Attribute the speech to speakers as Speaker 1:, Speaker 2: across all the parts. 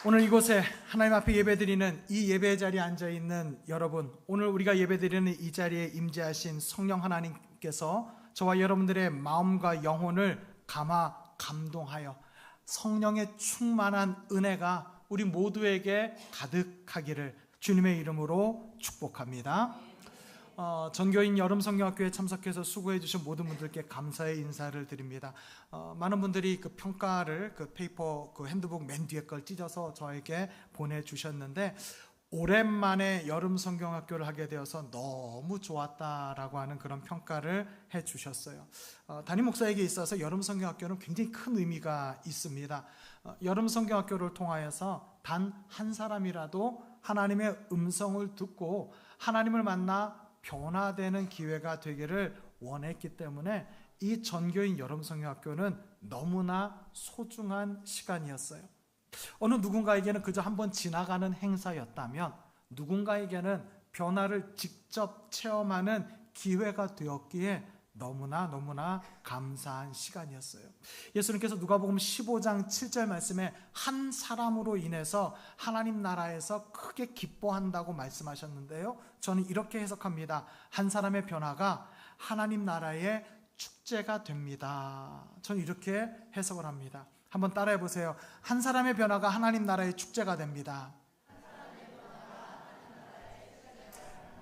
Speaker 1: 오늘 이곳에 하나님 앞에 예배드리는 이 예배 자리에 앉아있는 여러분, 오늘 우리가 예배드리는 이 자리에 임재하신 성령 하나님께서 저와 여러분들의 마음과 영혼을 감동하여 성령의 충만한 은혜가 우리 모두에게 가득하기를 주님의 이름으로 축복합니다. 전교인 여름성경학교에 참석해서 수고해 주신 모든 분들께 감사의 인사를 드립니다. 많은 분들이 그 평가를 그 페이퍼 그 핸드북 맨 뒤에 걸 찢어서 저에게 보내주셨는데, 오랜만에 여름성경학교를 하게 되어서 너무 좋았다라고 하는 그런 평가를 해주셨어요. 담임 목사에게 있어서 여름성경학교는 굉장히 큰 의미가 있습니다. 여름성경학교를 통하여서 단 한 사람이라도 하나님의 음성을 듣고 하나님을 만나 변화되는 기회가 되기를 원했기 때문에 이 전교인 여름성경학교는 너무나 소중한 시간이었어요. 어느 누군가에게는 그저 한번 지나가는 행사였다면, 누군가에게는 변화를 직접 체험하는 기회가 되었기에 너무나 감사한 시간이었어요. 예수님께서 누가복음 15장 7절 말씀에 한 사람으로 인해서 하나님 나라에서 크게 기뻐한다고 말씀하셨는데요, 저는 이렇게 해석합니다. 한 사람의 변화가 하나님 나라의 축제가 됩니다. 저는 이렇게 해석을 합니다. 한번 따라해 보세요. 한 사람의 변화가 하나님 나라의 축제가 됩니다.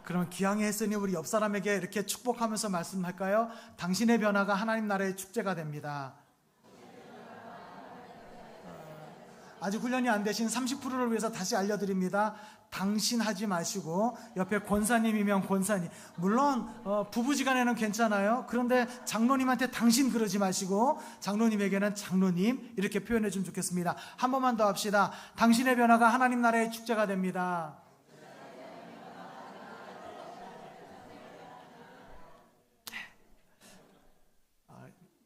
Speaker 1: 그럼 기왕에 했으니 우리 옆 사람에게 이렇게 축복하면서 말씀할까요? 당신의 변화가 하나님 나라의 축제가 됩니다. 아직 훈련이 안 되신 30%를 위해서 다시 알려드립니다. 당신 하지 마시고 옆에 권사님이면 권사님, 물론 부부지간에는 괜찮아요. 그런데 장로님한테 당신 그러지 마시고 장로님에게는 장로님 이렇게 표현해 주면 좋겠습니다. 한 번만 더 합시다. 당신의 변화가 하나님 나라의 축제가 됩니다.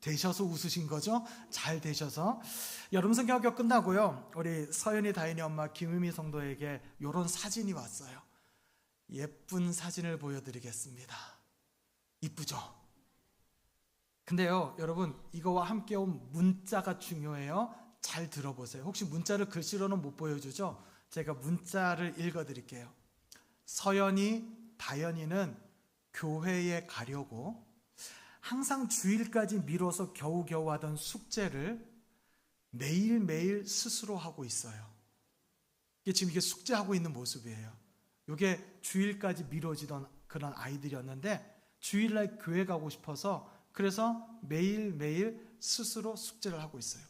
Speaker 1: 되셔서 웃으신 거죠? 잘 되셔서. 여름성경학교 끝나고요, 우리 서연이 다인이 엄마 김유미 성도에게 이런 사진이 왔어요. 예쁜 사진을 보여드리겠습니다. 이쁘죠? 근데요 여러분, 이거와 함께 온 문자가 중요해요. 잘 들어보세요. 혹시 문자를 글씨로는 못 보여주죠? 제가 문자를 읽어드릴게요. 서연이 다연이는 교회에 가려고 항상 주일까지 미뤄서 겨우겨우 하던 숙제를 매일매일 스스로 하고 있어요. 이게 지금 이게 숙제하고 있는 모습이에요. 이게 주일까지 미뤄지던 그런 아이들이었는데, 주일날 교회 가고 싶어서 그래서 매일매일 스스로 숙제를 하고 있어요.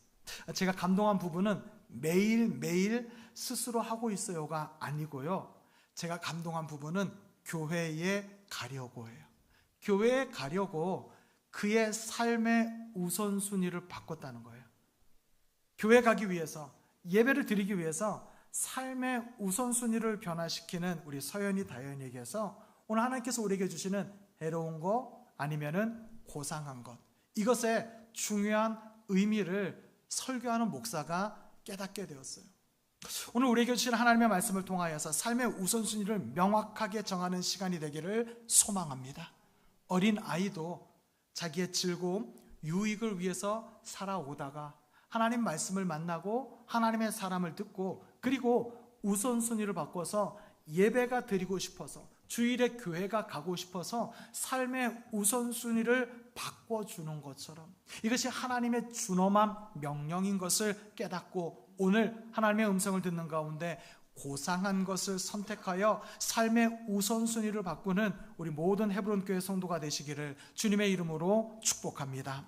Speaker 1: 제가 감동한 부분은 매일매일 스스로 하고 있어요가 아니고요, 제가 감동한 부분은 교회에 가려고 해요. 교회에 가려고 그의 삶의 우선순위를 바꿨다는 거예요. 교회 가기 위해서, 예배를 드리기 위해서 삶의 우선순위를 변화시키는 우리 서연이 다연이에게서 오늘 하나님께서 우리에게 주시는 해로운 것 아니면은 고상한 것, 이것의 중요한 의미를 설교하는 목사가 깨닫게 되었어요. 오늘 우리에게 주시는 하나님의 말씀을 통하여서 삶의 우선순위를 명확하게 정하는 시간이 되기를 소망합니다. 어린 아이도 자기의 즐거움, 유익을 위해서 살아오다가 하나님 말씀을 만나고 하나님의 사람을 듣고, 그리고 우선순위를 바꿔서 예배가 드리고 싶어서, 주일에 교회가 가고 싶어서 삶의 우선순위를 바꿔주는 것처럼, 이것이 하나님의 준엄한 명령인 것을 깨닫고 오늘 하나님의 음성을 듣는 가운데 고상한 것을 선택하여 삶의 우선순위를 바꾸는 우리 모든 헤브론 교회 성도가 되시기를 주님의 이름으로 축복합니다.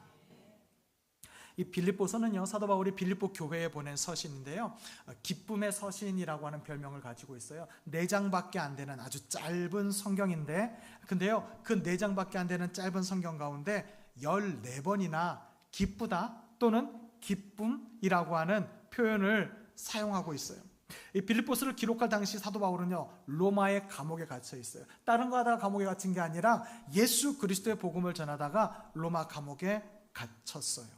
Speaker 1: 이 빌립보서는요, 사도 바울이 빌립보 교회에 보낸 서신인데요, 기쁨의 서신이라고 하는 별명을 가지고 있어요. 4장밖에 안 되는 아주 짧은 성경인데, 근데요 그 4장밖에 안 되는 짧은 성경 가운데 14번이나 기쁘다 또는 기쁨이라고 하는 표현을 사용하고 있어요. 이 빌립보서를 기록할 당시 사도 바울은요, 로마의 감옥에 갇혀 있어요. 다른 거 하다가 감옥에 갇힌 게 아니라 예수 그리스도의 복음을 전하다가 로마 감옥에 갇혔어요.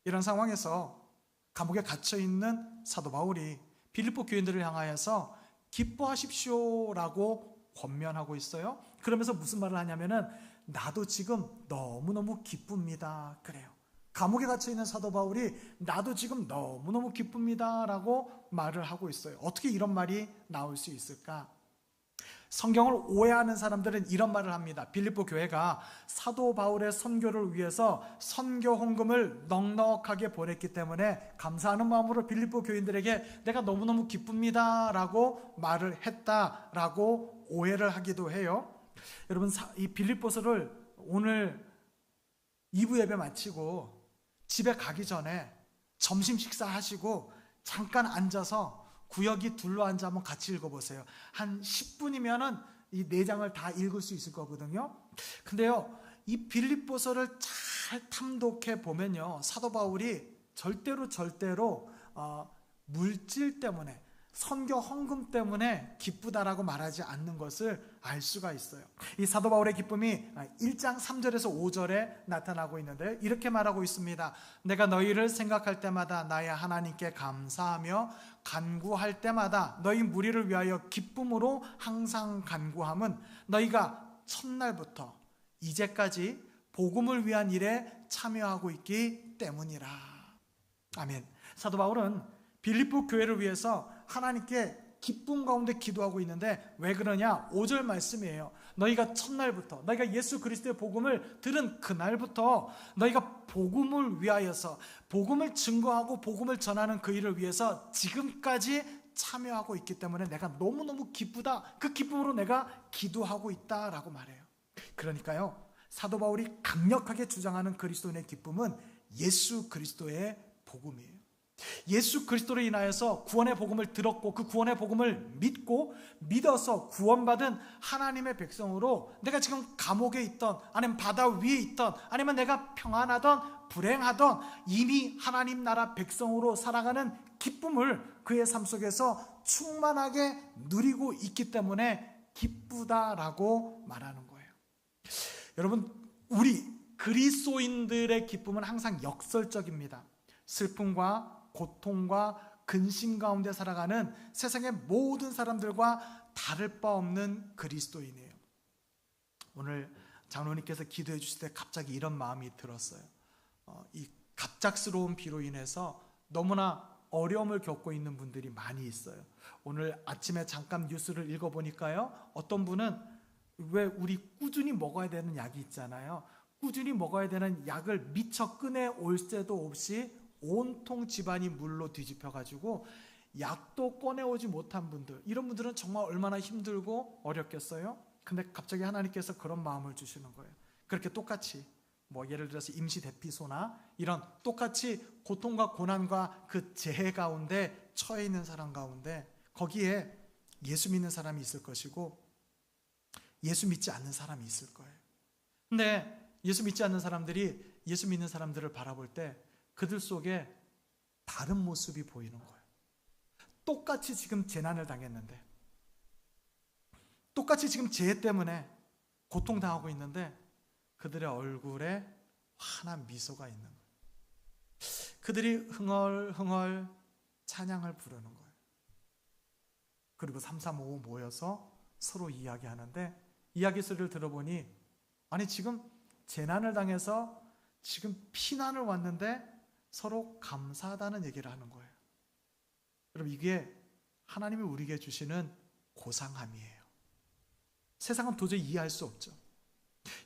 Speaker 1: 이런 상황에서 감옥에 갇혀 있는 사도 바울이 빌립보 교인들을 향하여서 기뻐하십시오라고 권면하고 있어요. 그러면서 무슨 말을 하냐면은 나도 지금 너무너무 기쁩니다 그래요. 감옥에 갇혀 있는 사도 바울이 나도 지금 너무너무 기쁩니다라고 말을 하고 있어요. 어떻게 이런 말이 나올 수 있을까? 성경을 오해하는 사람들은 이런 말을 합니다. 빌립보 교회가 사도 바울의 선교를 위해서 선교 헌금을 넉넉하게 보냈기 때문에 감사하는 마음으로 빌립보 교인들에게 내가 너무너무 기쁩니다라고 말을 했다라고 오해를 하기도 해요. 여러분, 이 빌립보서를 오늘 2부 예배 마치고 집에 가기 전에 점심 식사하시고 잠깐 앉아서 구역이 둘러앉아 한번 같이 읽어보세요. 한 10분이면은 이 4장을 다 읽을 수 있을 거거든요. 근데요, 이 빌립보서를 잘 탐독해 보면요, 사도 바울이 절대로 물질 때문에, 선교 헌금 때문에 기쁘다라고 말하지 않는 것을 알 수가 있어요. 이 사도 바울의 기쁨이 1장 3절에서 5절에 나타나고 있는데 이렇게 말하고 있습니다. 내가 너희를 생각할 때마다 나의 하나님께 감사하며 간구할 때마다 너희 무리를 위하여 기쁨으로 항상 간구함은 너희가 첫날부터 이제까지 복음을 위한 일에 참여하고 있기 때문이라. 아멘. 사도 바울은 빌립보 교회를 위해서 하나님께 기쁨 가운데 기도하고 있는데 왜 그러냐? 5절 말씀이에요. 너희가 첫날부터, 너희가 예수 그리스도의 복음을 들은 그날부터 너희가 복음을 위하여서, 복음을 증거하고 복음을 전하는 그 일을 위해서 지금까지 참여하고 있기 때문에 내가 너무너무 기쁘다, 그 기쁨으로 내가 기도하고 있다라고 말해요. 그러니까요, 사도 바울이 강력하게 주장하는 그리스도인의 기쁨은 예수 그리스도의 복음이에요. 예수 그리스도로 인하여서 구원의 복음을 들었고 그 구원의 복음을 믿고 믿어서 구원받은 하나님의 백성으로 내가 지금 감옥에 있던, 아니면 바다 위에 있던, 아니면 내가 평안하던 불행하던 이미 하나님 나라 백성으로 살아가는 기쁨을 그의 삶 속에서 충만하게 누리고 있기 때문에 기쁘다라고 말하는 거예요. 여러분, 우리 그리스도인들의 기쁨은 항상 역설적입니다. 슬픔과 고통과 근심 가운데 살아가는 세상의 모든 사람들과 다를 바 없는 그리스도인이에요. 오늘 장로님께서 기도해 주실 때 갑자기 이런 마음이 들었어요. 이 갑작스러운 비로 인해서 너무나 어려움을 겪고 있는 분들이 많이 있어요. 오늘 아침에 잠깐 뉴스를 읽어보니까요, 어떤 분은 왜 우리 꾸준히 먹어야 되는 약이 있잖아요. 꾸준히 먹어야 되는 약을 미처 꺼내올 새도 없이 온통 집안이 물로 뒤집혀가지고 약도 꺼내오지 못한 분들, 이런 분들은 정말 얼마나 힘들고 어렵겠어요? 근데 갑자기 하나님께서 그런 마음을 주시는 거예요. 그렇게 똑같이 예를 들어서 임시대피소나 이런 똑같이 고통과 고난과 그 재해 가운데 처해 있는 사람 가운데 거기에 예수 믿는 사람이 있을 것이고 예수 믿지 않는 사람이 있을 거예요. 근데 예수 믿지 않는 사람들이 예수 믿는 사람들을 바라볼 때 그들 속에 다른 모습이 보이는 거예요. 똑같이 지금 재난을 당했는데, 똑같이 지금 재해 때문에 고통당하고 있는데 그들의 얼굴에 환한 미소가 있는 거예요. 그들이 흥얼흥얼 찬양을 부르는 거예요. 그리고 335 모여서 서로 이야기하는데, 이야기 소리를 들어보니 아니 지금 재난을 당해서 지금 피난을 왔는데 서로 감사하다는 얘기를 하는 거예요. 여러분, 이게 하나님이 우리에게 주시는 고상함이에요. 세상은 도저히 이해할 수 없죠.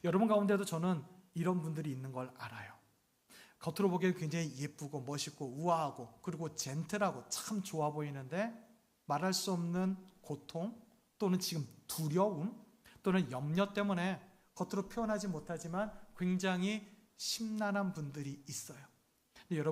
Speaker 1: 여러분 가운데도 저는 이런 분들이 있는 걸 알아요. 겉으로 보기에 굉장히 예쁘고 멋있고 우아하고 그리고 젠틀하고 참 좋아 보이는데 말할 수 없는 고통 또는 지금 두려움 또는 염려 때문에 겉으로 표현하지 못하지만 굉장히 심란한 분들이 있어요. 근데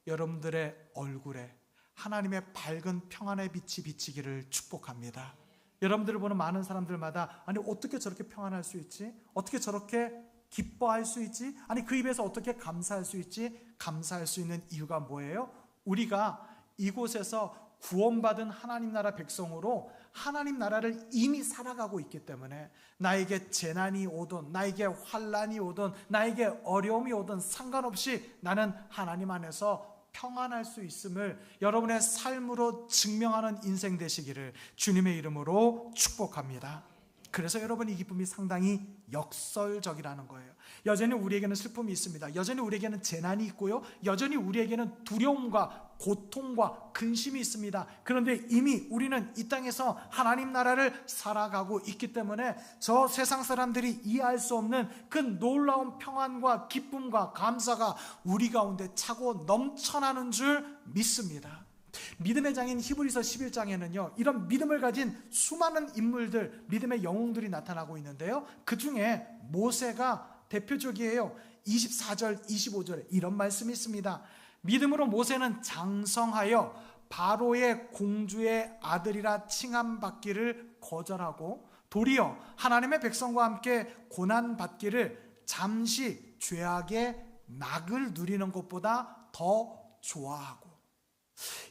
Speaker 1: 여러분들의 얼굴에 하나님의 밝은 평안의 빛이 비치기를 축복합니다. 여러분들을 보는 많은 사람들마다 아니 어떻게 저렇게 평안할 수 있지? 어떻게 저렇게 기뻐할 수 있지? 아니 그 입에서 어떻게 감사할 수 있지? 감사할 수 있는 이유가 뭐예요? 우리가 이곳에서 구원받은 하나님 나라 백성으로 하나님 나라를 이미 살아가고 있기 때문에 나에게 재난이 오든 나에게 환난이 오든 나에게 어려움이 오든 상관없이 나는 하나님 안에서 평안할 수 있음을 여러분의 삶으로 증명하는 인생 되시기를 주님의 이름으로 축복합니다. 그래서 여러분 이 기쁨이 상당히 역설적이라는 거예요. 여전히 우리에게는 슬픔이 있습니다. 여전히 우리에게는 재난이 있고요. 여전히 우리에게는 두려움과 고통과 근심이 있습니다. 그런데 이미 우리는 이 땅에서 하나님 나라를 살아가고 있기 때문에 저 세상 사람들이 이해할 수 없는 그 놀라운 평안과 기쁨과 감사가 우리 가운데 차고 넘쳐나는 줄 믿습니다. 믿음의 장인 히브리서 11장에는요 이런 믿음을 가진 수많은 인물들, 믿음의 영웅들이 나타나고 있는데요, 그 중에 모세가 대표적이에요. 24절 25절에 이런 말씀이 있습니다. 믿음으로 모세는 장성하여 바로의 공주의 아들이라 칭함받기를 거절하고 도리어 하나님의 백성과 함께 고난받기를 잠시 죄악의 낙을 누리는 것보다 더 좋아하고,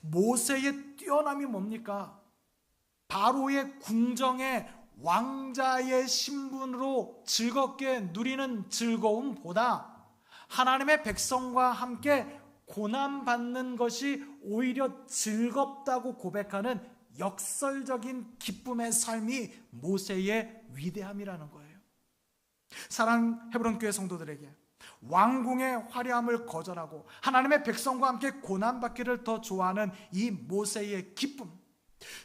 Speaker 1: 모세의 뛰어남이 뭡니까? 바로의 궁정의 왕자의 신분으로 즐겁게 누리는 즐거움보다 하나님의 백성과 함께 고난받는 것이 오히려 즐겁다고 고백하는 역설적인 기쁨의 삶이 모세의 위대함이라는 거예요. 사랑하는 헤브론 교회 성도들에게 왕궁의 화려함을 거절하고 하나님의 백성과 함께 고난받기를 더 좋아하는 이 모세의 기쁨,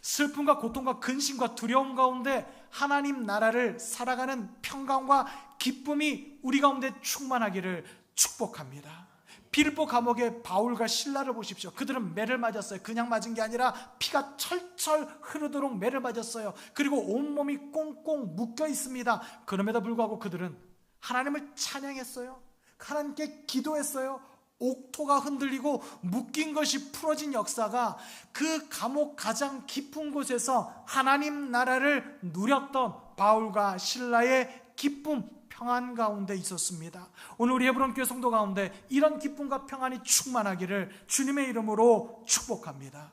Speaker 1: 슬픔과 고통과 근심과 두려움 가운데 하나님 나라를 살아가는 평강과 기쁨이 우리 가운데 충만하기를 축복합니다. 빌립보 감옥의 바울과 실라를 보십시오. 그들은 매를 맞았어요. 그냥 맞은 게 아니라 피가 철철 흐르도록 매를 맞았어요. 그리고 온몸이 꽁꽁 묶여 있습니다. 그럼에도 불구하고 그들은 하나님을 찬양했어요. 하나님께 기도했어요. 옥토가 흔들리고 묶인 것이 풀어진 역사가 그 감옥 가장 깊은 곳에서 하나님 나라를 누렸던 바울과 실라의 기쁨, 평안 가운데 있었습니다. 오늘 우리 헤브론 교회 성도 가운데 이런 기쁨과 평안이 충만하기를 주님의 이름으로 축복합니다.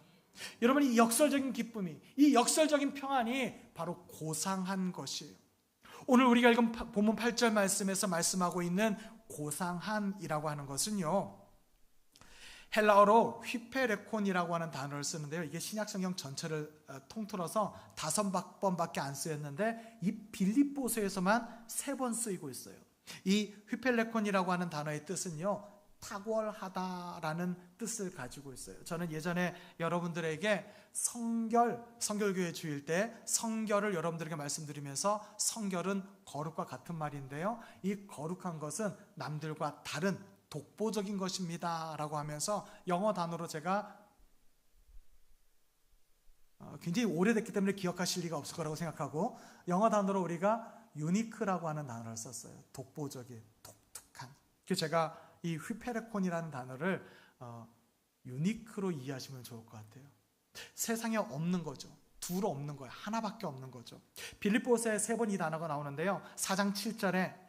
Speaker 1: 여러분, 이 역설적인 기쁨이, 이 역설적인 평안이 바로 고상한 것이에요. 오늘 우리가 읽은 본문 8절 말씀에서 말씀하고 있는 고상한이라고 하는 것은요, 헬라어로 휘페레콘이라고 하는 단어를 쓰는데요, 이게 신약성경 전체를 통틀어서 5번밖에 안 쓰였는데 이 빌립보서에서만 3번 쓰이고 있어요. 이 휘페레콘이라고 하는 단어의 뜻은요, 탁월하다라는 뜻을 가지고 있어요. 저는 예전에 여러분들에게 성결교회 주일 때 성결을 여러분들에게 말씀드리면서 성결은 거룩과 같은 말인데요, 이 거룩한 것은 남들과 다른 독보적인 것입니다 라고 하면서 영어 단어로 제가 굉장히 오래됐기 때문에 기억하실 리가 없을 거라고 생각하고 영어 단어로 우리가 유니크라고 하는 단어를 썼어요. 독보적인, 독특한. 그래서 제가 이 휘페레콘이라는 단어를 유니크로 이해하시면 좋을 것 같아요. 세상에 없는 거죠. 둘 없는 거예요. 하나밖에 없는 거죠. 빌립보서에 3번 이 단어가 나오는데요, 4장 7절에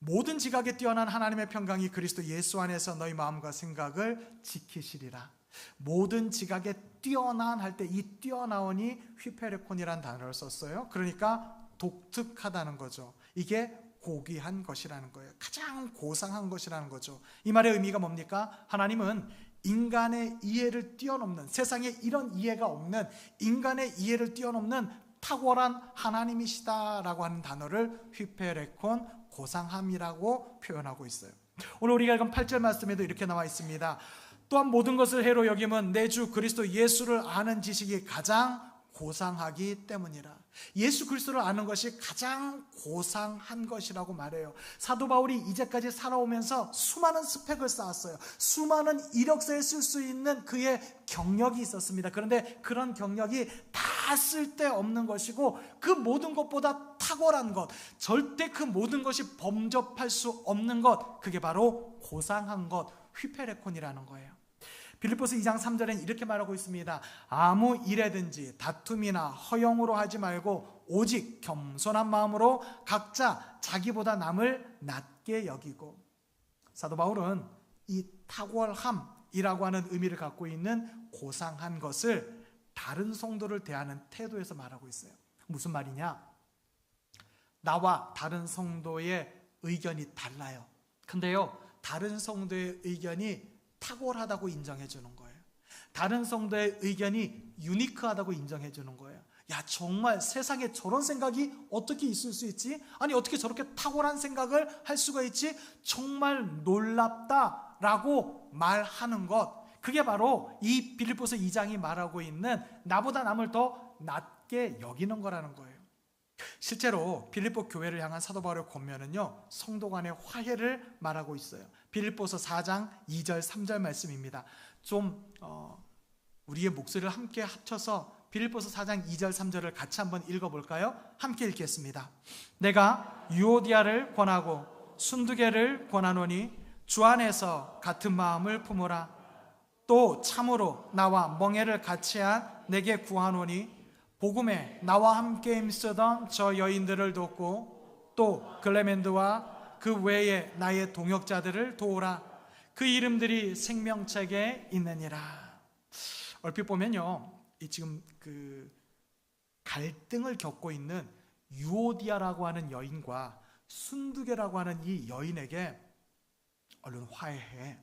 Speaker 1: 모든 지각에 뛰어난 하나님의 평강이 그리스도 예수 안에서 너희 마음과 생각을 지키시리라. 모든 지각에 뛰어난 할 때 이 뛰어나오니 휘페레콘이라는 단어를 썼어요. 그러니까 독특하다는 거죠. 이게 고귀한 것이라는 거예요. 가장 고상한 것이라는 거죠. 이 말의 의미가 뭡니까? 하나님은 인간의 이해를 뛰어넘는, 세상에 이런 이해가 없는 인간의 이해를 뛰어넘는 탁월한 하나님이시다라고 하는 단어를 휘페레콘, 고상함이라고 표현하고 있어요. 오늘 우리가 읽은 8절 말씀에도 이렇게 나와 있습니다. 또한 모든 것을 해로 여김은 내 주 그리스도 예수를 아는 지식이 가장 고상하기 때문이라. 예수 그리스도를 아는 것이 가장 고상한 것이라고 말해요. 사도 바울이 이제까지 살아오면서 수많은 스펙을 쌓았어요. 수많은 이력서에 쓸 수 있는 그의 경력이 있었습니다. 그런데 그런 경력이 다 쓸데없는 것이고 그 모든 것보다 탁월한 것, 절대 그 모든 것이 범접할 수 없는 것, 그게 바로 고상한 것, 휘페레콘이라는 거예요. 빌립보서 2장 3절엔 이렇게 말하고 있습니다. 아무 일에든지 다툼이나 허영으로 하지 말고 오직 겸손한 마음으로 각자 자기보다 남을 낮게 여기고. 사도 바울은 이 탁월함이라고 하는 의미를 갖고 있는 고상한 것을 다른 성도를 대하는 태도에서 말하고 있어요. 무슨 말이냐? 나와 다른 성도의 의견이 달라요. 근데요, 다른 성도의 의견이 탁월하다고 인정해 주는 거예요. 다른 성도의 의견이 유니크하다고 인정해 주는 거예요. 야, 정말 세상에 저런 생각이 어떻게 있을 수 있지? 아니, 어떻게 저렇게 탁월한 생각을 할 수가 있지? 정말 놀랍다라고 말하는 것, 그게 바로 이 빌립보서 2장이 말하고 있는 나보다 남을 더 낮게 여기는 거라는 거예요. 실제로 빌립보 교회를 향한 사도 바울의 권면은요, 성도 간의 화해를 말하고 있어요. 빌립보서 4장 2절 3절 말씀입니다. 좀 우리의 목소리를 함께 합쳐서 빌립보서 4장 2절 3절을 같이 한번 읽어볼까요? 함께 읽겠습니다. 내가 유오디아를 권하고 순두개를 권하노니 주 안에서 같은 마음을 품으라. 또 참으로 나와 멍에를 같이한 내게 구하노니 복음에 나와 함께 힘쓰던 저 여인들을 돕고 또 클레멘드와 그 외에 나의 동역자들을 도우라. 그 이름들이 생명책에 있느니라. 얼핏 보면요, 이 지금 그 갈등을 겪고 있는 유오디아라고 하는 여인과 순두개라고 하는 이 여인에게 얼른 화해해.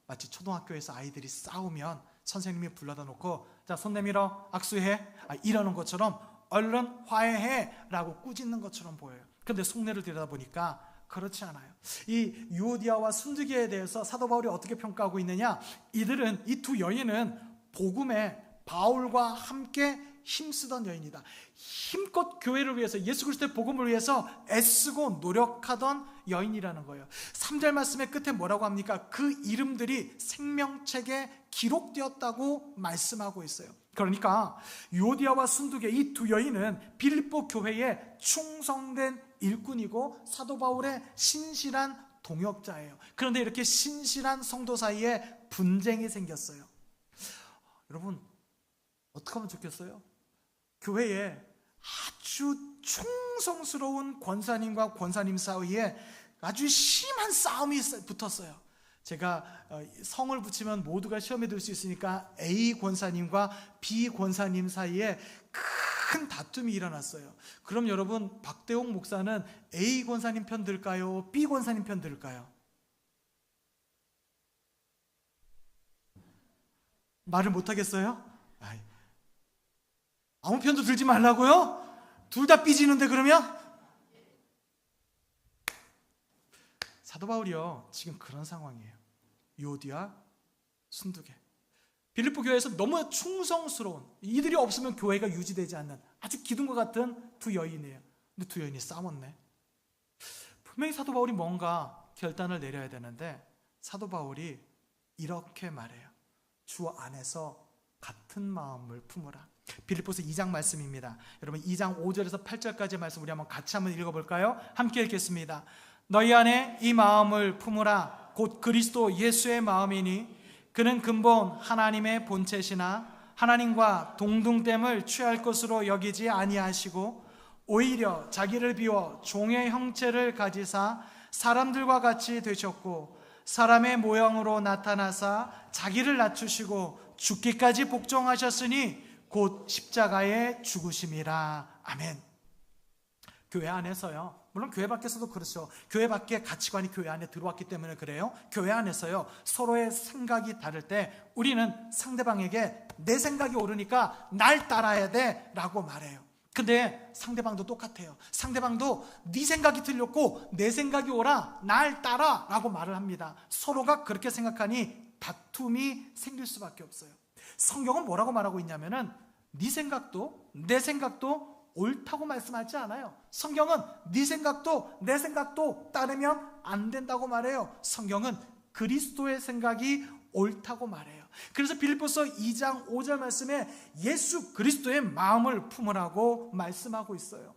Speaker 1: 마치 초등학교에서 아이들이 싸우면 선생님이 불러다 놓고 자, 손 내밀어 악수해, 이러는 것처럼 얼른 화해해 라고 꾸짖는 것처럼 보여요. 그런데 속내를 들여다보니까 그렇지 않아요. 이 유오디아와 순두개에 대해서 사도 바울이 어떻게 평가하고 있느냐, 이들은, 이 두 여인은 복음에 바울과 함께 힘쓰던 여인이다. 힘껏 교회를 위해서, 예수 그리스도의 복음을 위해서 애쓰고 노력하던 여인이라는 거예요. 3절 말씀의 끝에 뭐라고 합니까? 그 이름들이 생명책에 기록되었다고 말씀하고 있어요. 그러니까 유오디아와 순두개, 이 두 여인은 빌립보 교회에 충성된 일꾼이고 사도 바울의 신실한 동역자예요. 그런데 이렇게 신실한 성도 사이에 분쟁이 생겼어요. 여러분, 어떻게 하면 좋겠어요? 교회에 아주 충성스러운 권사님과 권사님 사이에 아주 심한 싸움이 붙었어요. 제가 성을 붙이면 모두가 시험에 들 수 있으니까 A 권사님과 B 권사님 사이에 큰 다툼이 일어났어요. 그럼 여러분, 박대홍 목사는 A 권사님 편 들까요? B 권사님 편 들까요? 말을 못하겠어요? 아무 편도 들지 말라고요? 둘 다 삐지는데 그러면? 사도 바울이요, 지금 그런 상황이에요. 유오디아, 순두개, 빌립보 교회에서 너무 충성스러운, 이들이 없으면 교회가 유지되지 않는 아주 기둥과 같은 두 여인이에요. 근데 두 여인이 싸웠네. 분명히 사도 바울이 뭔가 결단을 내려야 되는데 사도 바울이 이렇게 말해요. 주 안에서 같은 마음을 품으라. 빌립보서 2장 말씀입니다. 여러분, 2장 5절에서 8절까지의 말씀 우리 한번 같이 한번 읽어볼까요? 함께 읽겠습니다. 너희 안에 이 마음을 품으라. 곧 그리스도 예수의 마음이니 그는 근본 하나님의 본체시나 하나님과 동등됨을 취할 것으로 여기지 아니하시고 오히려 자기를 비워 종의 형체를 가지사 사람들과 같이 되셨고 사람의 모형으로 나타나사 자기를 낮추시고 죽기까지 복종하셨으니 곧 십자가에 죽으심이라. 아멘. 교회 안에서요, 물론 교회 밖에서도 그렇죠. 교회 밖에 가치관이 교회 안에 들어왔기 때문에 그래요. 교회 안에서요, 서로의 생각이 다를 때 우리는 상대방에게 내 생각이 옳으니까 날 따라야 돼 라고 말해요. 근데 상대방도 똑같아요. 상대방도 네 생각이 틀렸고 내 생각이 옳아, 날 따라 라고 말을 합니다. 서로가 그렇게 생각하니 다툼이 생길 수밖에 없어요. 성경은 뭐라고 말하고 있냐면은 네 생각도 내 생각도 옳다고 말씀하지 않아요. 성경은 네 생각도 내 생각도 따르면 안 된다고 말해요. 성경은 그리스도의 생각이 옳다고 말해요. 그래서 빌립보서 2장 5절 말씀에 예수 그리스도의 마음을 품으라고 말씀하고 있어요.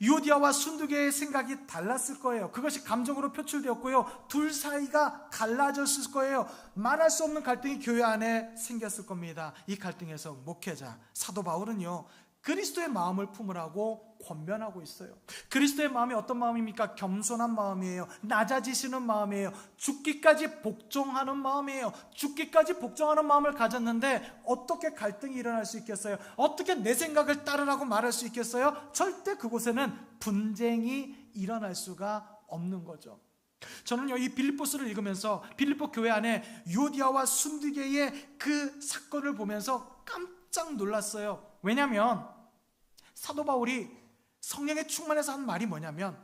Speaker 1: 유오디아와 순두개의 생각이 달랐을 거예요. 그것이 감정으로 표출되었고요, 둘 사이가 갈라졌을 거예요. 말할 수 없는 갈등이 교회 안에 생겼을 겁니다. 이 갈등에서 목회자 사도 바울은요, 그리스도의 마음을 품으라고 권면하고 있어요. 그리스도의 마음이 어떤 마음입니까? 겸손한 마음이에요. 낮아지시는 마음이에요. 죽기까지 복종하는 마음이에요. 죽기까지 복종하는 마음을 가졌는데 어떻게 갈등이 일어날 수 있겠어요? 어떻게 내 생각을 따르라고 말할 수 있겠어요? 절대 그곳에는 분쟁이 일어날 수가 없는 거죠. 저는요, 이 빌립보서를 읽으면서 빌립보 교회 안에 유오디아와 순두개의 그 사건을 보면서 깜짝 놀랐어요. 왜냐하면 사도 바울이 성령의 충만해서 한 말이 뭐냐면,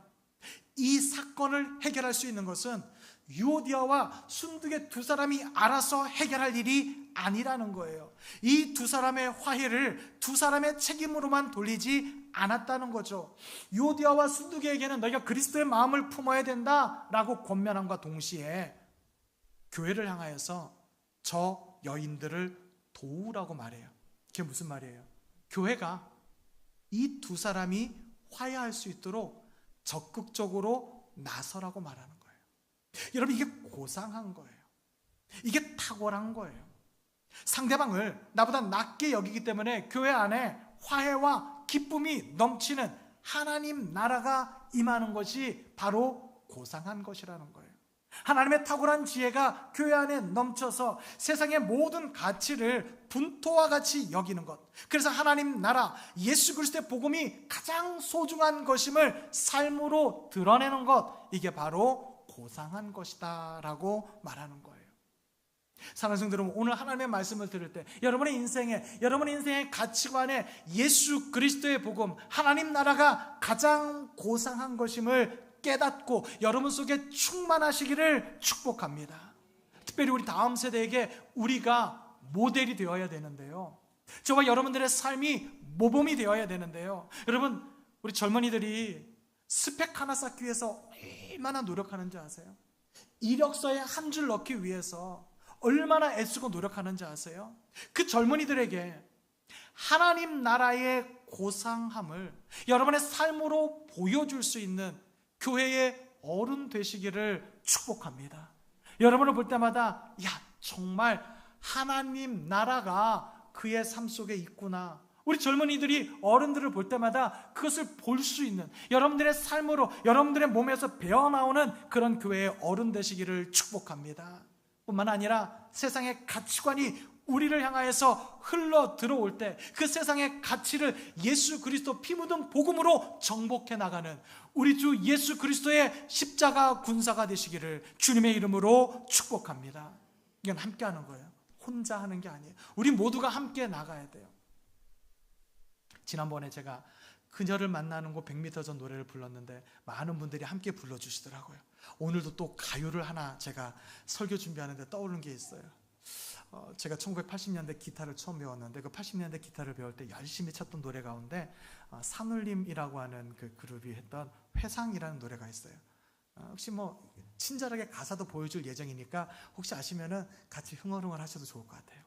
Speaker 1: 이 사건을 해결할 수 있는 것은 유오디아와 순두계 두 사람이 알아서 해결할 일이 아니라는 거예요. 이 두 사람의 화해를 두 사람의 책임으로만 돌리지 않았다는 거죠. 유오디아와 순두계에게는 너희가 그리스도의 마음을 품어야 된다라고 권면함과 동시에 교회를 향하여서 저 여인들을 도우라고 말해요. 그게 무슨 말이에요? 교회가 이 두 사람이 화해할 수 있도록 적극적으로 나서라고 말하는 거예요. 여러분, 이게 고상한 거예요. 이게 탁월한 거예요. 상대방을 나보다 낮게 여기기 때문에 교회 안에 화해와 기쁨이 넘치는 하나님 나라가 임하는 것이 바로 고상한 것이라는 거예요. 하나님의 탁월한 지혜가 교회 안에 넘쳐서 세상의 모든 가치를 분토와 같이 여기는 것, 그래서 하나님 나라 예수 그리스도의 복음이 가장 소중한 것임을 삶으로 드러내는 것, 이게 바로 고상한 것이다 라고 말하는 거예요. 사랑하는 성도 여러분, 오늘 하나님의 말씀을 들을 때 여러분의 인생의 가치관에 예수 그리스도의 복음, 하나님 나라가 가장 고상한 것임을 깨닫고 여러분 속에 충만하시기를 축복합니다. 특별히 우리 다음 세대에게 우리가 모델이 되어야 되는데요, 저와 여러분들의 삶이 모범이 되어야 되는데요, 여러분, 우리 젊은이들이 스펙 하나 쌓기 위해서 얼마나 노력하는지 아세요? 이력서에 한 줄 넣기 위해서 얼마나 애쓰고 노력하는지 아세요? 그 젊은이들에게 하나님 나라의 고상함을 여러분의 삶으로 보여줄 수 있는 교회의 어른 되시기를 축복합니다. 여러분을 볼 때마다 정말 하나님 나라가 그의 삶 속에 있구나. 우리 젊은이들이 어른들을 볼 때마다 그것을 볼 수 있는, 여러분들의 삶으로 여러분들의 몸에서 배어나오는 그런 교회의 어른 되시기를 축복합니다. 뿐만 아니라 세상의 가치관이 우리를 향하여서 흘러 들어올 때 그 세상의 가치를 예수 그리스도 피 묻은 복음으로 정복해 나가는 우리 주 예수 그리스도의 십자가 군사가 되시기를 주님의 이름으로 축복합니다. 이건 함께 하는 거예요. 혼자 하는 게 아니에요. 우리 모두가 함께 나가야 돼요. 지난번에 제가 그녀를 만나는 곳 100m 전 노래를 불렀는데 많은 분들이 함께 불러주시더라고요. 오늘도 또 가요를 하나 제가 설교 준비하는데 떠오르는 게 있어요. 제가 1980년대 기타를 처음 배웠는데 그 80년대 기타를 배울 때 열심히 쳤던 노래 가운데 산울림이라고 하는 그 그룹이 했던 회상이라는 노래가 있어요. 혹시 뭐 친절하게 가사도 보여줄 예정이니까 혹시 아시면은 같이 흥얼흥얼 하셔도 좋을 것 같아요.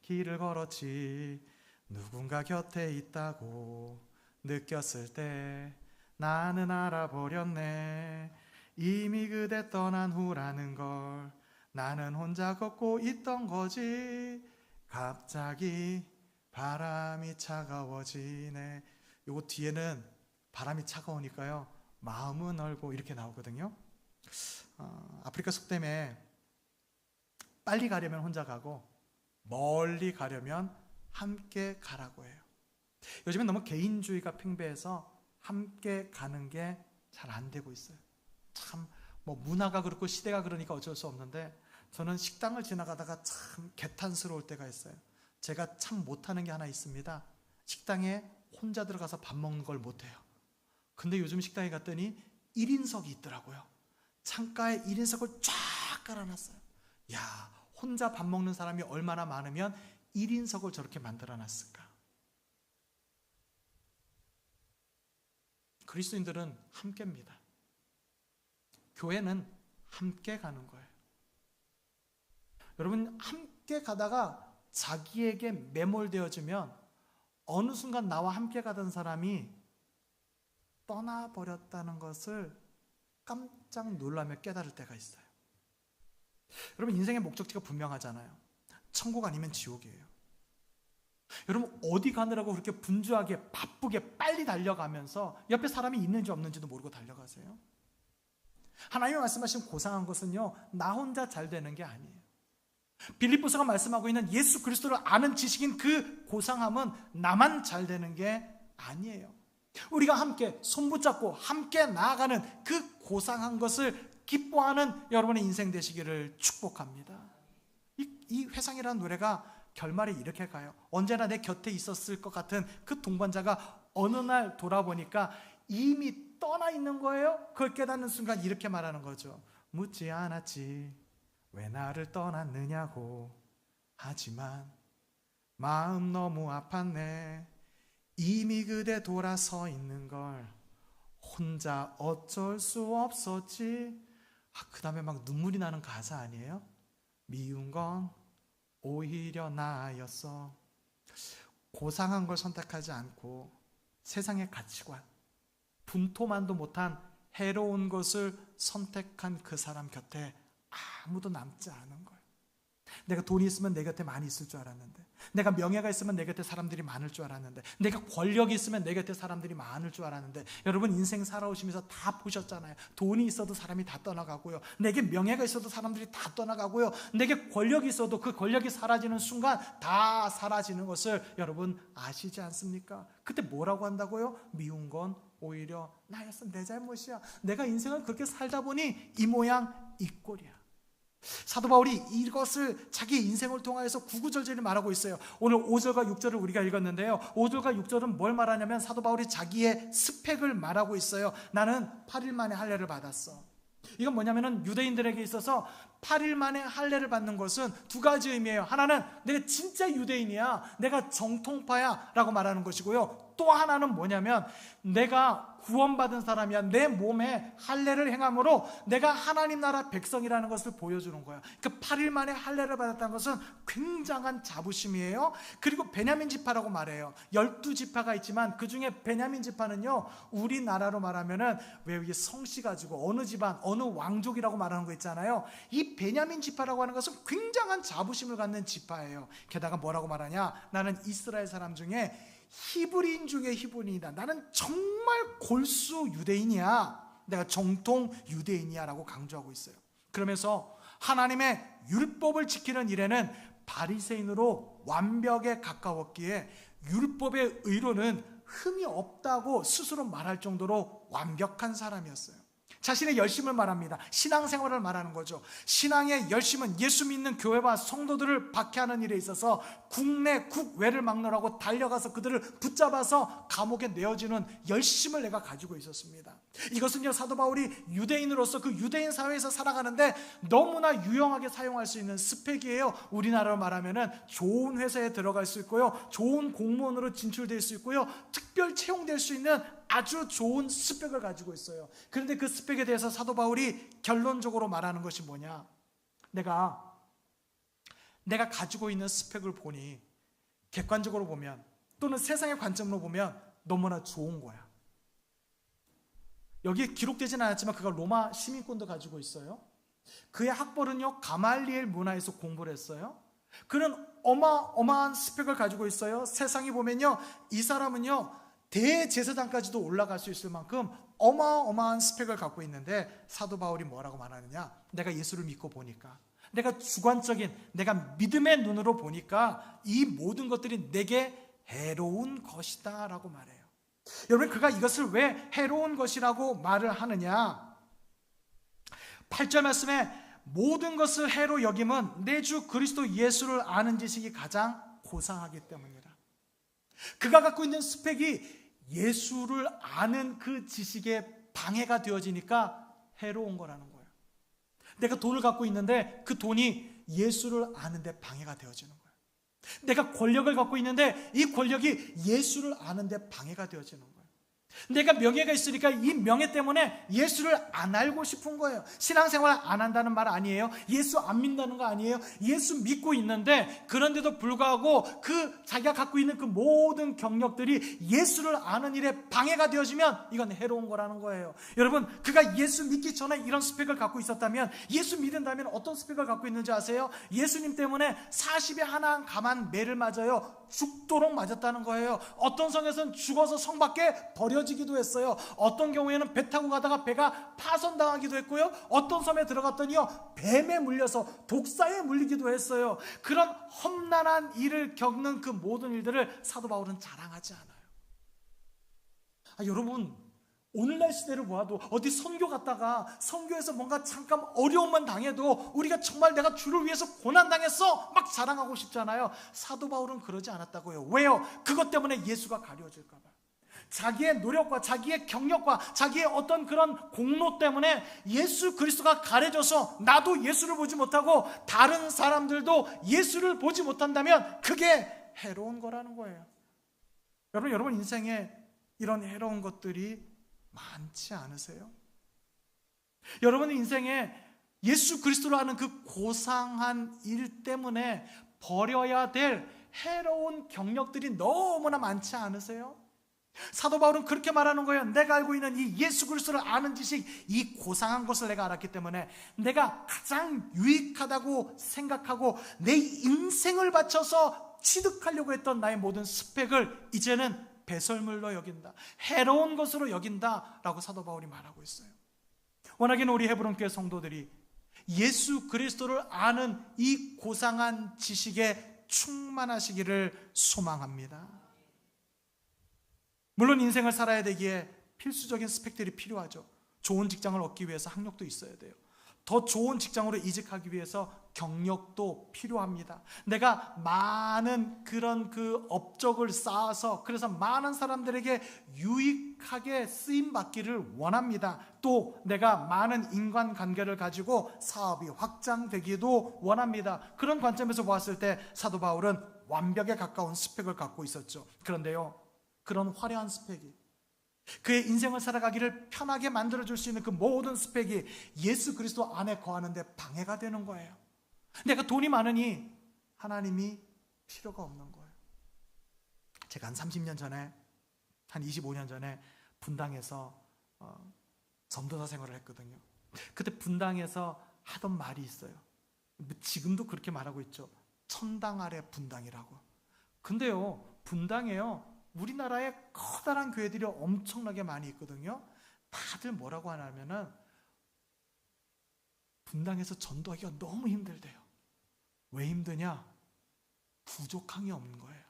Speaker 1: 길을 걸었지 누군가 곁에 있다고 느꼈을 때 나는 알아버렸네. 이미 그대 떠난 후라는 걸 나는 혼자 걷고 있던 거지. 갑자기 바람이 차가워지네. 요거 뒤에는 바람이 차가우니까요 마음은 얼고 이렇게 나오거든요. 아프리카 속담에 빨리 가려면 혼자 가고 멀리 가려면 함께 가라고 해요. 요즘엔 너무 개인주의가 팽배해서 함께 가는 게 잘 안 되고 있어요. 참 뭐 문화가 그렇고 시대가 그러니까 어쩔 수 없는데 저는 식당을 지나가다가 참 개탄스러울 때가 있어요. 제가 참 못하는 게 하나 있습니다. 식당에 혼자 들어가서 밥 먹는 걸 못해요. 근데 요즘 식당에 갔더니 1인석이 있더라고요. 창가에 1인석을 쫙 깔아놨어요. 야, 혼자 밥 먹는 사람이 얼마나 많으면 1인석을 저렇게 만들어놨을까. 그리스도인들은 함께입니다. 교회는 함께 가는 거예요. 여러분, 함께 가다가 자기에게 매몰되어지면 어느 순간 나와 함께 가던 사람이 떠나버렸다는 것을 깜짝 놀라며 깨달을 때가 있어요. 여러분, 인생의 목적지가 분명하잖아요. 천국 아니면 지옥이에요. 여러분, 어디 가느라고 그렇게 분주하게 바쁘게 빨리 달려가면서 옆에 사람이 있는지 없는지도 모르고 달려가세요? 하나님이 말씀하신 고상한 것은요, 나 혼자 잘 되는 게 아니에요. 빌립보서가 말씀하고 있는 예수 그리스도를 아는 지식인 그 고상함은 나만 잘 되는 게 아니에요. 우리가 함께 손붙잡고 함께 나아가는 그 고상한 것을 기뻐하는 여러분의 인생 되시기를 축복합니다. 이 회상이라는 노래가 결말이 이렇게 가요. 언제나 내 곁에 있었을 것 같은 그 동반자가 어느 날 돌아보니까 이미 떠나 있는 거예요. 그걸 깨닫는 순간 이렇게 말하는 거죠. 묻지 않았지 왜 나를 떠났느냐고. 하지만 마음 너무 아팠네. 이미 그대 돌아서 있는 걸 혼자 어쩔 수 없었지. 그 다음에 막 눈물이 나는 가사 아니에요? 미운 건 오히려 나였어. 고상한 걸 선택하지 않고 세상의 가치관, 분토만도 못한 해로운 것을 선택한 그 사람 곁에 아무도 남지 않은 거예요. 내가 돈이 있으면 내 곁에 많이 있을 줄 알았는데, 내가 명예가 있으면 내 곁에 사람들이 많을 줄 알았는데, 내가 권력이 있으면 내 곁에 사람들이 많을 줄 알았는데, 여러분 인생 살아오시면서 다 보셨잖아요. 돈이 있어도 사람이 다 떠나가고요, 내게 명예가 있어도 사람들이 다 떠나가고요, 내게 권력이 있어도 그 권력이 사라지는 순간 다 사라지는 것을 여러분 아시지 않습니까? 그때 뭐라고 한다고요? 미운 건 오히려 나였어. 내 잘못이야. 내가 인생을 그렇게 살다 보니 이 모양 이 꼴이야. 사도 바울이 이것을 자기 인생을 통하여서 구구절절히 말하고 있어요. 오늘 5절과 6절을 우리가 읽었는데요, 5절과 6절은 뭘 말하냐면 사도 바울이 자기의 스펙을 말하고 있어요. 나는 8일 만에 할례를 받았어. 이건 뭐냐면은 유대인들에게 있어서 8일 만에 할례를 받는 것은 두 가지 의미예요. 하나는 내가 진짜 유대인이야, 내가 정통파야 라고 말하는 것이고요, 또 하나는 뭐냐면 내가 구원받은 사람이야, 내 몸에 할례를 행함으로 내가 하나님 나라 백성이라는 것을 보여주는 거야. 그 8일 만에 할례를 받았다는 것은 굉장한 자부심이에요. 그리고 베냐민 지파라고 말해요. 12지파가 있지만 그 중에 베냐민 지파는요, 우리나라로 말하면은 왜 이게 성씨 가지고 어느 집안 어느 왕족이라고 말하는 거 있잖아요. 이 베냐민 지파라고 하는 것은 굉장한 자부심을 갖는 지파예요. 게다가 뭐라고 말하냐, 나는 이스라엘 사람 중에 히브리인 중에 히브리인이다. 나는 정말 골수 유대인이야. 내가 정통 유대인이야 라고 강조하고 있어요. 그러면서 하나님의 율법을 지키는 일에는 바리새인으로 완벽에 가까웠기에 율법의 의로는 흠이 없다고 스스로 말할 정도로 완벽한 사람이었어요. 자신의 열심을 말합니다. 신앙생활을 말하는 거죠. 신앙의 열심은 예수 믿는 교회와 성도들을 박해하는 일에 있어서 국내 국외를 막느라고 달려가서 그들을 붙잡아서 감옥에 내어주는 열심을 내가 가지고 있었습니다. 이것은요, 사도 바울이 유대인으로서 그 유대인 사회에서 살아가는데 너무나 유용하게 사용할 수 있는 스펙이에요. 우리나라로 말하면은 좋은 회사에 들어갈 수 있고요, 좋은 공무원으로 진출될 수 있고요, 특별 채용될 수 있는 아주 좋은 스펙을 가지고 있어요. 그런데 그 스펙에 대해서 사도 바울이 결론적으로 말하는 것이 뭐냐, 내가 가지고 있는 스펙을 보니 객관적으로 보면 또는 세상의 관점으로 보면 너무나 좋은 거야. 여기에 기록되지는 않았지만 그가 로마 시민권도 가지고 있어요. 그의 학벌은요, 가말리엘 문화에서 공부를 했어요. 그는 어마어마한 스펙을 가지고 있어요. 세상이 보면요, 이 사람은요 대제사장까지도 올라갈 수 있을 만큼 어마어마한 스펙을 갖고 있는데 사도 바울이 뭐라고 말하느냐, 내가 예수를 믿고 보니까, 내가 주관적인 내가 믿음의 눈으로 보니까 이 모든 것들이 내게 해로운 것이다 라고 말해요. 여러분, 그가 이것을 왜 해로운 것이라고 말을 하느냐, 8절 말씀에 모든 것을 해로 여김은 내 주 그리스도 예수를 아는 지식이 가장 고상하기 때문이다. 그가 갖고 있는 스펙이 예수를 아는 그 지식에 방해가 되어지니까 해로운 거라는 거예요. 내가 돈을 갖고 있는데 그 돈이 예수를 아는데 방해가 되어지는 거예요. 내가 권력을 갖고 있는데 이 권력이 예수를 아는데 방해가 되어지는 거예요. 내가 명예가 있으니까 이 명예 때문에 예수를 안 알고 싶은 거예요. 신앙생활 안 한다는 말 아니에요. 예수 안 믿는다는 거 아니에요. 예수 믿고 있는데 그런데도 불구하고 그 자기가 갖고 있는 그 모든 경력들이 예수를 아는 일에 방해가 되어지면 이건 해로운 거라는 거예요. 여러분, 그가 예수 믿기 전에 이런 스펙을 갖고 있었다면, 예수 믿는다면 어떤 스펙을 갖고 있는지 아세요? 예수님 때문에 40에 하나 감한 매를 맞아요. 죽도록 맞았다는 거예요. 어떤 성에서는 죽어서 성 밖에 버려지기도 했어요. 어떤 경우에는 배 타고 가다가 배가 파손당하기도 했고요, 어떤 섬에 들어갔더니요 뱀에 물려서 독사에 물리기도 했어요. 그런 험난한 일을 겪는 그 모든 일들을 사도 바울은 자랑하지 않아요. 여러분, 오늘날 시대를 보아도 어디 선교 갔다가 선교에서 뭔가 잠깐 어려움만 당해도 우리가 정말 내가 주를 위해서 고난당했어 막 자랑하고 싶잖아요. 사도 바울은 그러지 않았다고요. 왜요? 그것 때문에 예수가 가려질까 봐. 자기의 노력과 자기의 경력과 자기의 어떤 그런 공로 때문에 예수 그리스도가 가려져서 나도 예수를 보지 못하고 다른 사람들도 예수를 보지 못한다면 그게 해로운 거라는 거예요. 여러분 인생에 이런 해로운 것들이 많지 않으세요? 여러분 인생에 예수 그리스도로 하는 그 고상한 일 때문에 버려야 될 해로운 경력들이 너무나 많지 않으세요? 사도 바울은 그렇게 말하는 거예요. 내가 알고 있는 이 예수 그리스도를 아는 지식, 이 고상한 것을 내가 알았기 때문에 내가 가장 유익하다고 생각하고 내 인생을 바쳐서 취득하려고 했던 나의 모든 스펙을 이제는 배설물로 여긴다, 해로운 것으로 여긴다 라고 사도 바울이 말하고 있어요. 워낙에는 우리 헤브론 교회 성도들이 예수 그리스도를 아는 이 고상한 지식에 충만하시기를 소망합니다. 물론 인생을 살아야 되기에 필수적인 스펙들이 필요하죠. 좋은 직장을 얻기 위해서 학력도 있어야 돼요. 더 좋은 직장으로 이직하기 위해서 경력도 필요합니다. 내가 많은 그런 그 업적을 쌓아서 그래서 많은 사람들에게 유익하게 쓰임받기를 원합니다. 또 내가 많은 인간관계를 가지고 사업이 확장되기도 원합니다. 그런 관점에서 보았을 때 사도 바울은 완벽에 가까운 스펙을 갖고 있었죠. 그런데요, 그런 화려한 스펙이 그의 인생을 살아가기를 편하게 만들어줄 수 있는 그 모든 스펙이 예수 그리스도 안에 거하는데 방해가 되는 거예요. 내가 돈이 많으니 하나님이 필요가 없는 거예요. 제가 한 30년 전에, 한 25년 전에 분당에서 전도사 생활을 했거든요. 그때 분당에서 하던 말이 있어요. 지금도 그렇게 말하고 있죠. 천당 아래 분당이라고. 근데요, 분당에요, 우리나라에 커다란 교회들이 엄청나게 많이 있거든요. 다들 뭐라고 하냐면은 분당에서 전도하기가 너무 힘들대요. 왜 힘드냐? 부족함이 없는 거예요.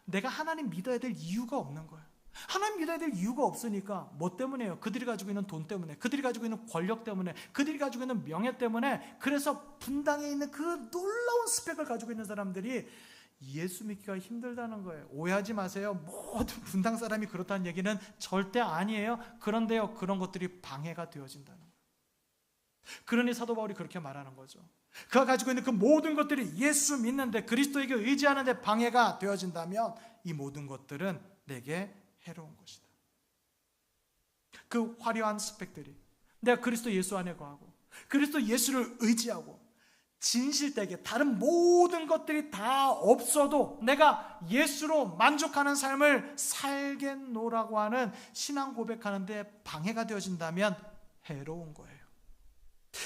Speaker 1: 내가 하나님 믿어야 될 이유가 없는 거예요. 하나님 믿어야 될 이유가 없으니까 뭐 때문에요? 그들이 가지고 있는 돈 때문에, 그들이 가지고 있는 권력 때문에, 그들이 가지고 있는 명예 때문에. 그래서 분당에 있는 그 놀라운 스펙을 가지고 있는 사람들이 예수 믿기가 힘들다는 거예요. 오해하지 마세요. 모든 분당 사람이 그렇다는 얘기는 절대 아니에요. 그런데요, 그런 것들이 방해가 되어진다는 거예요. 그러니 사도 바울이 그렇게 말하는 거죠. 그가 가지고 있는 그 모든 것들이 예수 믿는데, 그리스도에게 의지하는데 방해가 되어진다면 이 모든 것들은 내게 해로운 것이다. 그 화려한 스펙들이 내가 그리스도 예수 안에 거하고 그리스도 예수를 의지하고 진실되게 다른 모든 것들이 다 없어도 내가 예수로 만족하는 삶을 살겠노라고 하는 신앙 고백하는데 방해가 되어진다면 해로운 거예요.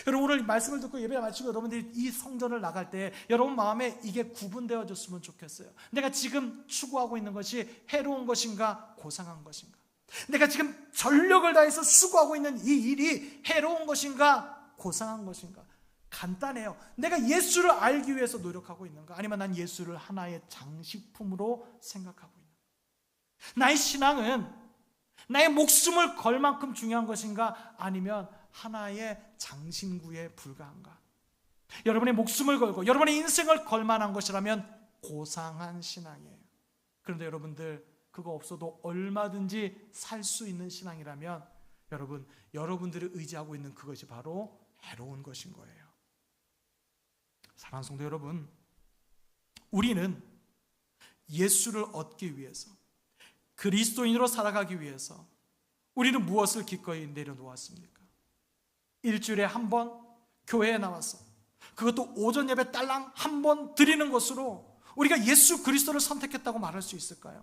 Speaker 1: 여러분, 오늘 말씀을 듣고 예배 마치고 여러분들이 이 성전을 나갈 때 여러분 마음에 이게 구분되어졌으면 좋겠어요. 내가 지금 추구하고 있는 것이 해로운 것인가 고상한 것인가? 내가 지금 전력을 다해서 수고하고 있는 이 일이 해로운 것인가 고상한 것인가? 간단해요. 내가 예수를 알기 위해서 노력하고 있는가? 아니면 난 예수를 하나의 장식품으로 생각하고 있는가? 나의 신앙은 나의 목숨을 걸 만큼 중요한 것인가? 아니면 하나의 장신구에 불과한가? 여러분의 목숨을 걸고 여러분의 인생을 걸 만한 것이라면 고상한 신앙이에요. 그런데 여러분들 그거 없어도 얼마든지 살 수 있는 신앙이라면 여러분들이 의지하고 있는 그것이 바로 해로운 것인 거예요. 사랑하는 성도 여러분, 우리는 예수를 얻기 위해서, 그리스도인으로 살아가기 위해서 우리는 무엇을 기꺼이 내려놓았습니까? 일주일에 한 번 교회에 나와서, 그것도 오전 예배 딸랑 한 번 드리는 것으로 우리가 예수 그리스도를 선택했다고 말할 수 있을까요?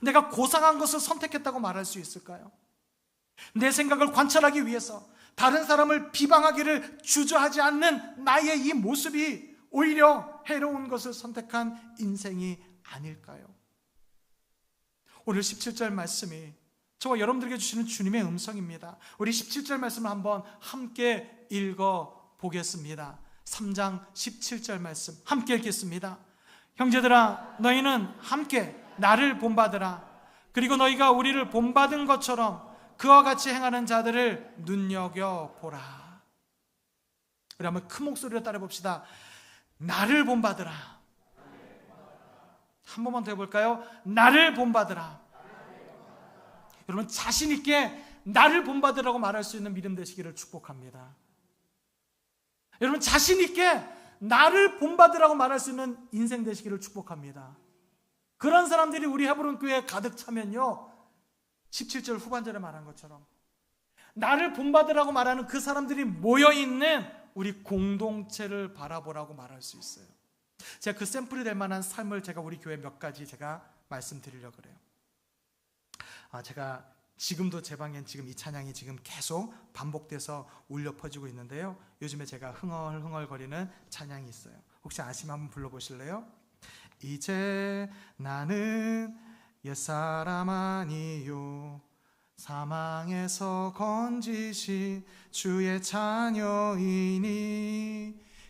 Speaker 1: 내가 고상한 것을 선택했다고 말할 수 있을까요? 내 생각을 관찰하기 위해서 다른 사람을 비방하기를 주저하지 않는 나의 이 모습이 오히려 해로운 것을 선택한 인생이 아닐까요? 오늘 17절 말씀이 저와 여러분들에게 주시는 주님의 음성입니다. 우리 17절 말씀을 한번 함께 읽어보겠습니다. 3장 17절 말씀 함께 읽겠습니다. 형제들아, 너희는 함께 나를 본받으라. 그리고 너희가 우리를 본받은 것처럼 그와 같이 행하는 자들을 눈여겨보라. 우리 한번 큰 목소리로 따라 봅시다. 나를 본받으라. 한 번만 더 해볼까요? 나를 본받으라. 여러분, 자신 있게 나를 본받으라고 말할 수 있는 믿음 되시기를 축복합니다. 여러분, 자신 있게 나를 본받으라고 말할 수 있는 인생 되시기를 축복합니다. 그런 사람들이 우리 헤브론 교회에 가득 차면요, 17절 후반절에 말한 것처럼 나를 본받으라고 말하는 그 사람들이 모여있는 우리 공동체를 바라보라고 말할 수 있어요. 제가 그 샘플이 될 만한 삶을 제가 우리 교회 몇 가지 제가 말씀드리려고 그래요. 제가 지금도 제 방엔 지금 이 찬양이 지금 계속 반복돼서 울려 퍼지고 있는데요, 요즘에 제가 흥얼흥얼거리는 찬양이 있어요. 혹시 아시면 한번 불러보실래요? 이제 나는 옛사람 아니요 사망에서 건지신 주의 자녀이니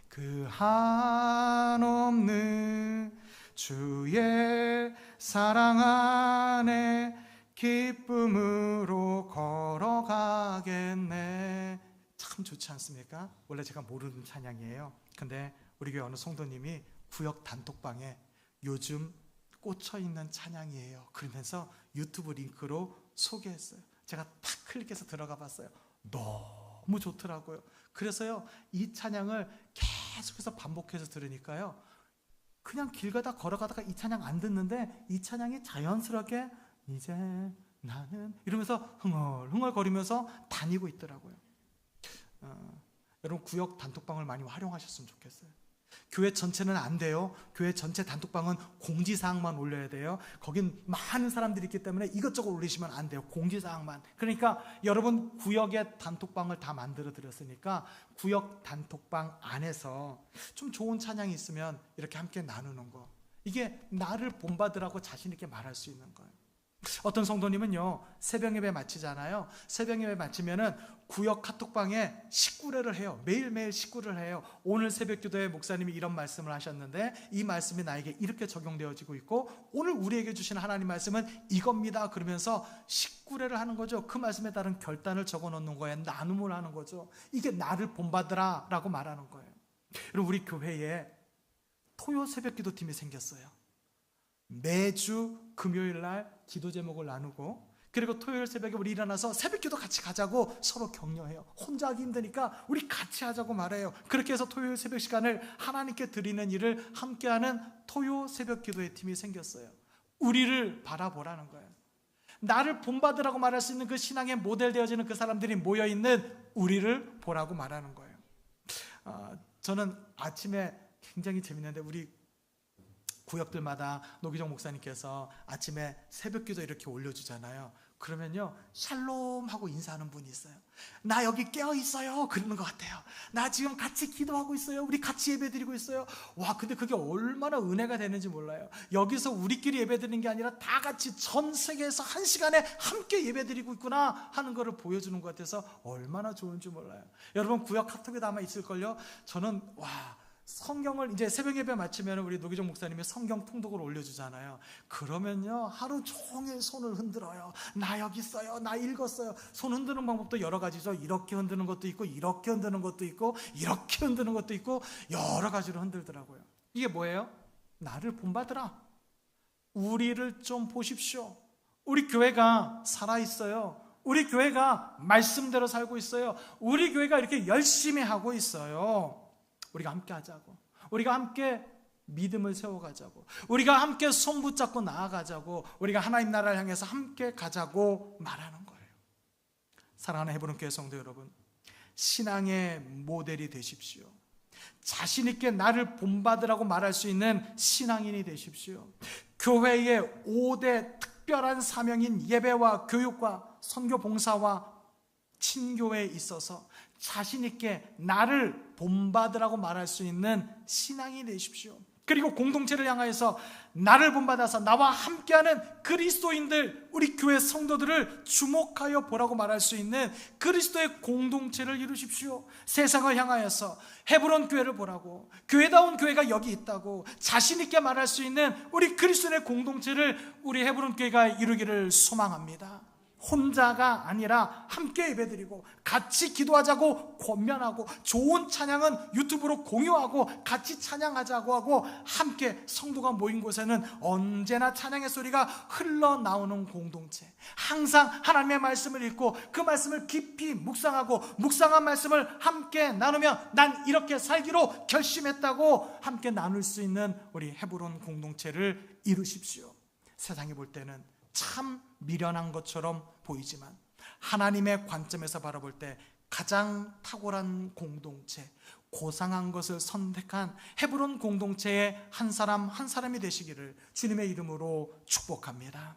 Speaker 1: 그 한없는 주의 사랑 안에 기쁨으로 걸어가겠네. 참 좋지 않습니까? 원래 제가 모르는 찬양이에요. 근데 우리 교회 어느 성도님이 구역 단톡방에 요즘 꽂혀있는 찬양이에요 그러면서 유튜브 링크로 소개했어요. 제가 탁 클릭해서 들어가 봤어요. 너무 좋더라고요. 그래서요, 이 찬양을 계속해서 반복해서 들으니까요, 그냥 길 가다 걸어가다가 이 찬양 안 듣는데 이 찬양이 자연스럽게 이제 나는 이러면서 흥얼흥얼거리면서 다니고 있더라고요. 여러분, 구역 단톡방을 많이 활용하셨으면 좋겠어요. 교회 전체는 안 돼요. 교회 전체 단톡방은 공지사항만 올려야 돼요. 거긴 많은 사람들이 있기 때문에 이것저것 올리시면 안 돼요. 공지사항만. 그러니까 여러분 구역의 단톡방을 다 만들어 드렸으니까 구역 단톡방 안에서 좀 좋은 찬양이 있으면 이렇게 함께 나누는 거, 이게 나를 본받으라고 자신 있게 말할 수 있는 거예요. 어떤 성도님은요, 새벽 예배 마치잖아요. 새벽 예배 마치면은 구역 카톡방에 식구례를 해요. 매일매일 식구를 해요. 오늘 새벽 기도에 목사님이 이런 말씀을 하셨는데 이 말씀이 나에게 이렇게 적용되어지고 있고 오늘 우리에게 주신 하나님 말씀은 이겁니다. 그러면서 식구례를 하는 거죠. 그 말씀에 따른 결단을 적어 놓는 거예요. 나눔을 하는 거죠. 이게 나를 본받으라 라고 말하는 거예요. 여러분, 우리 교회에 토요 새벽 기도팀이 생겼어요. 매주 금요일 날 기도 제목을 나누고, 그리고 토요일 새벽에 우리 일어나서 새벽 기도 같이 가자고 서로 격려해요. 혼자 하기 힘드니까 우리 같이 하자고 말해요. 그렇게 해서 토요일 새벽 시간을 하나님께 드리는 일을 함께하는 토요 새벽 기도의 팀이 생겼어요. 우리를 바라보라는 거예요. 나를 본받으라고 말할 수 있는 그 신앙의 모델 되어지는 그 사람들이 모여있는 우리를 보라고 말하는 거예요. 저는 아침에 굉장히 재밌는데, 우리 구역들마다 노기정 목사님께서 아침에 새벽 기도 이렇게 올려주잖아요. 그러면요, 샬롬 하고 인사하는 분이 있어요. 나 여기 깨어있어요 그러는 것 같아요. 나 지금 같이 기도하고 있어요. 우리 같이 예배드리고 있어요. 와, 근데 그게 얼마나 은혜가 되는지 몰라요. 여기서 우리끼리 예배드리는 게 아니라 다 같이 전 세계에서 한 시간에 함께 예배드리고 있구나 하는 것을 보여주는 것 같아서 얼마나 좋은지 몰라요. 여러분, 구역 카톡에도 아마 있을걸요. 저는 성경을 이제 새벽 예배 마치면 우리 노기정 목사님이 성경 통독을 올려주잖아요. 그러면요, 하루 종일 손을 흔들어요. 나 여기 있어요. 나 읽었어요. 손 흔드는 방법도 여러 가지죠. 이렇게 흔드는 것도 있고, 이렇게 흔드는 것도 있고, 이렇게 흔드는 것도 있고, 여러 가지로 흔들더라고요. 이게 뭐예요? 나를 본받으라. 우리를 좀 보십시오. 우리 교회가 살아있어요. 우리 교회가 말씀대로 살고 있어요. 우리 교회가 이렇게 열심히 하고 있어요. 우리가 함께 하자고, 우리가 함께 믿음을 세워가자고, 우리가 함께 손 붙잡고 나아가자고, 우리가 하나님 나라를 향해서 함께 가자고 말하는 거예요. 사랑하는 헤브론 교회 성도 여러분, 신앙의 모델이 되십시오. 자신 있게 나를 본받으라고 말할 수 있는 신앙인이 되십시오. 교회의 5대 특별한 사명인 예배와 교육과 선교 봉사와 친교회에 있어서 자신 있게 나를 본받으라고 말할 수 있는 신앙이 되십시오. 그리고 공동체를 향하여서 나를 본받아서 나와 함께하는 그리스도인들, 우리 교회 성도들을 주목하여 보라고 말할 수 있는 그리스도의 공동체를 이루십시오. 세상을 향하여서 헤브론 교회를 보라고, 교회다운 교회가 여기 있다고 자신 있게 말할 수 있는 우리 그리스도의 공동체를 우리 헤브론 교회가 이루기를 소망합니다. 혼자가 아니라 함께 예배드리고 같이 기도하자고 권면하고 좋은 찬양은 유튜브로 공유하고 같이 찬양하자고 하고 함께 성도가 모인 곳에는 언제나 찬양의 소리가 흘러나오는 공동체, 항상 하나님의 말씀을 읽고 그 말씀을 깊이 묵상하고 묵상한 말씀을 함께 나누며 난 이렇게 살기로 결심했다고 함께 나눌 수 있는 우리 헤브론 공동체를 이루십시오. 세상이 볼 때는 참 미련한 것처럼 보이지만 하나님의 관점에서 바라볼 때 가장 탁월한 공동체, 고상한 것을 선택한 헤브론 공동체의 한 사람 한 사람이 되시기를 주님의 이름으로 축복합니다.